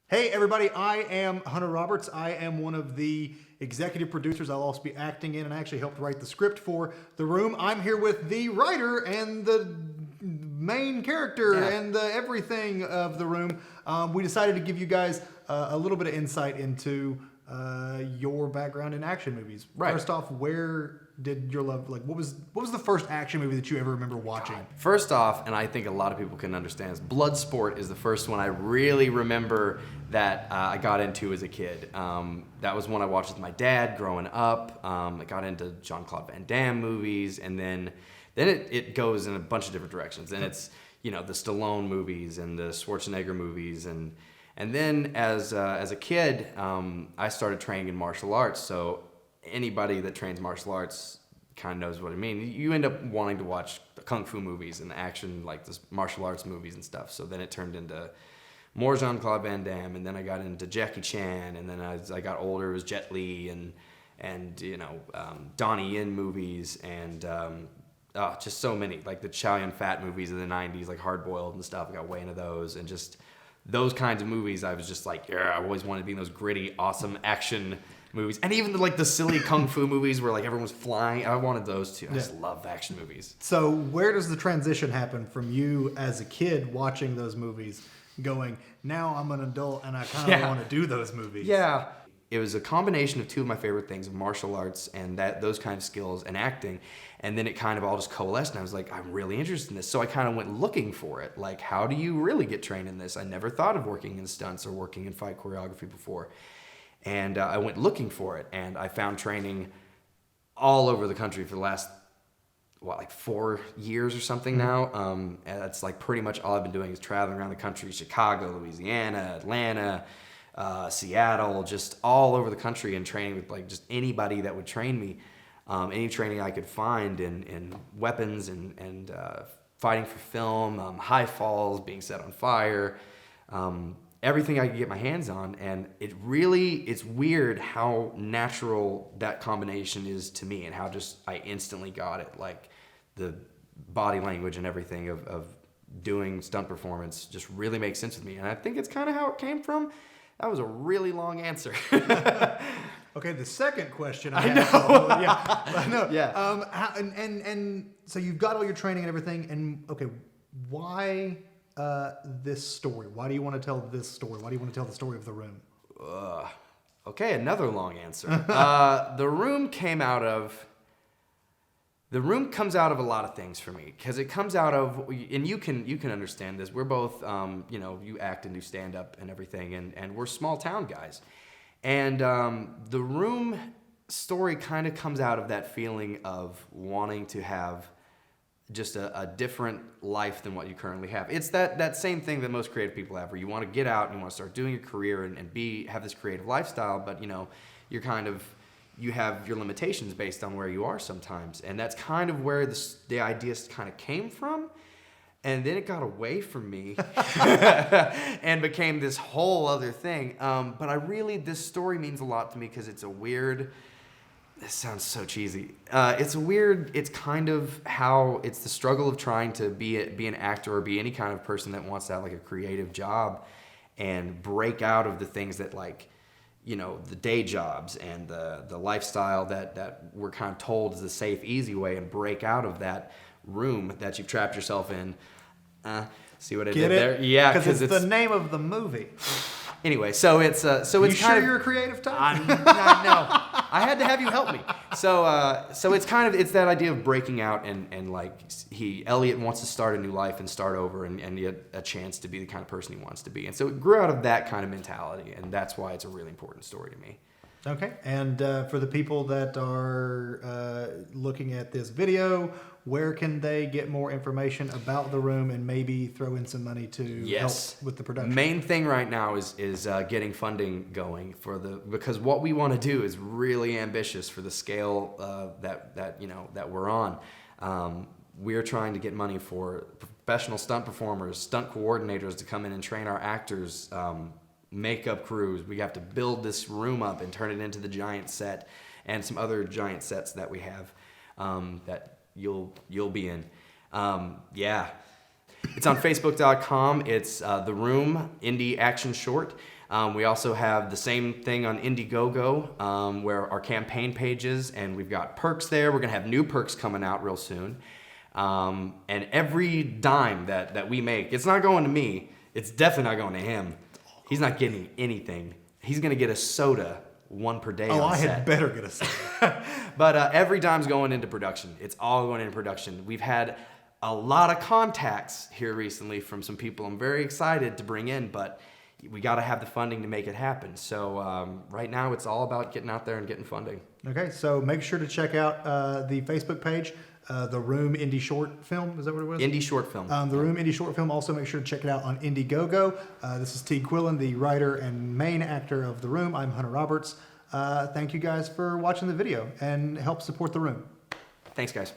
Hey everybody, I am Hunter Roberts. I am one of the executive producers. I'll also be acting in and I actually helped write the script for The Room. I'm here with the writer and the main character and the everything of The Room. We decided to give you guys a little bit of insight into your background in action movies. Right. First off, where did your love, like, what was the first action movie that you ever remember watching? First off, and I think a lot of people can understand this, Bloodsport is the first one I really remember that I got into as a kid. That was one I watched with my dad growing up. I got into Jean-Claude Van Damme movies, and then it goes in a bunch of different directions. And it's, the Stallone movies and the Schwarzenegger movies, and then as a kid, I started training in martial arts. So anybody that trains martial arts kind of knows what I mean. You end up wanting to watch the kung fu movies and the action, like the martial arts movies and stuff. So then it turned into more Jean-Claude Van Damme, and then I got into Jackie Chan, and then as I got older, it was Jet Li and Donnie Yen movies, and just so many, like the Chow Yun-Fat movies of the 90s, like Hard Boiled and stuff. I got way into those, and just those kinds of movies, I was just like, yeah, I always wanted to be in those gritty, awesome action movies. And even the silly kung fu movies where like everyone was flying, I wanted those too. I just love action movies. So where does the transition happen from you as a kid watching those movies going, now I'm an adult and I kind of want to do those movies? Yeah. It was a combination of two of my favorite things, martial arts and those kind of skills and acting. And then it kind of all just coalesced, and I was like, I'm really interested in this. So I kind of went looking for it. Like, how do you really get trained in this? I never thought of working in stunts or working in fight choreography before. And I went looking for it, and I found training all over the country for the last, 4 years or something now. And that's like pretty much all I've been doing is traveling around the country, Chicago, Louisiana, Atlanta, Seattle, just all over the country, and training with like just anybody that would train me. Any training I could find in weapons and fighting for film, high falls, being set on fire, everything I could get my hands on. And it's weird how natural that combination is to me, and how just I instantly got it. Like the body language and everything of doing stunt performance just really makes sense with me. And I think it's kind of how it came from. That was a really long answer. Okay, the second question I know. Yeah. And so you've got all your training and everything, and okay, why this story? Why do you want to tell this story? Why do you want to tell the story of The Room? Okay, another long answer. The Room comes out of a lot of things for me, because it comes out of, and you can understand this. We're both, you act and do stand up and everything, and we're small town guys. And The Room story kind of comes out of that feeling of wanting to have just a different life than what you currently have. It's that same thing that most creative people have, where you want to get out and you want to start doing a career and have this creative lifestyle, but you have your limitations based on where you are sometimes. And that's kind of where the ideas kind of came from. And then it got away from me and became this whole other thing. But this story means a lot to me, because it's this sounds so cheesy. It's kind of how it's the struggle of trying to be an actor or be any kind of person that wants to have like a creative job and break out of the things that the day jobs and the lifestyle that we're kind of told is the safe, easy way, and break out of that room that you've trapped yourself in. See what I did there? Yeah, because it's the name of the movie. Anyway, so it's it's you kind sure of, you're a creative type? No, I had to have you help me. So it's that idea of breaking out, and like Elliot wants to start a new life and start over and get a chance to be the kind of person he wants to be. And so it grew out of that kind of mentality, and that's why it's a really important story to me. Okay, and for the people that are looking at this video, where can they get more information about The Room and maybe throw in some money to help with the production? Main thing right now is getting funding going because what we want to do is really ambitious for the scale that we're on. We're trying to get money for professional stunt performers, stunt coordinators to come in and train our actors, makeup crews. We have to build this room up and turn it into the giant set, and some other giant sets that we have that you'll be in. It's on Facebook.com. It's The Room Indie Action Short. We also have the same thing on Indiegogo, where our campaign pages, and we've got perks there. We're gonna have new perks coming out real soon. And every dime that we make, it's not going to me. It's definitely not going to him. He's not getting anything. He's gonna get a soda, one per day. Oh, on I set. had better get a soda. But every dime's going into production. It's all going into production. We've had a lot of contacts here recently from some people I'm very excited to bring in, but we got to have the funding to make it happen. So right now it's all about getting out there and getting funding. Okay, so make sure to check out the Facebook page, The Room Indie Short Film. Is that what it was? Indie short film. The Room Indie Short Film. Also make sure to check it out on Indiegogo. This is Teague Quillen, the writer and main actor of The Room. I'm Hunter Roberts. Thank you guys for watching the video and help support The Room. Thanks, guys.